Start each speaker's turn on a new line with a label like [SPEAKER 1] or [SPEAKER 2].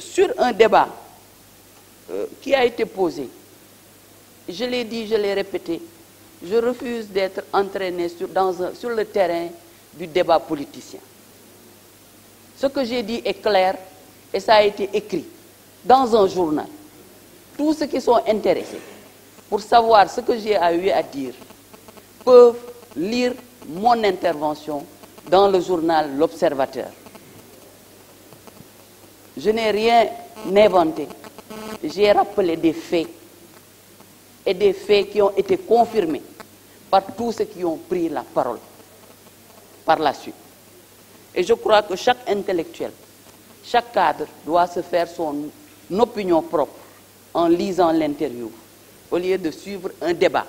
[SPEAKER 1] sur un débat qui a été posé, je l'ai dit, je l'ai répété, je refuse d'être entraîné sur le terrain du débat politicien. Ce que j'ai dit est clair et ça a été écrit dans un journal. Tous ceux qui sont intéressés pour savoir ce que j'ai eu à dire peuvent lire mon intervention dans le journal L'Observateur. Je n'ai rien inventé. J'ai rappelé des faits et des faits qui ont été confirmés par tous ceux qui ont pris la parole par la suite. Et je crois que chaque intellectuel, chaque cadre doit se faire son opinion propre en lisant l'interview, au lieu de suivre un débat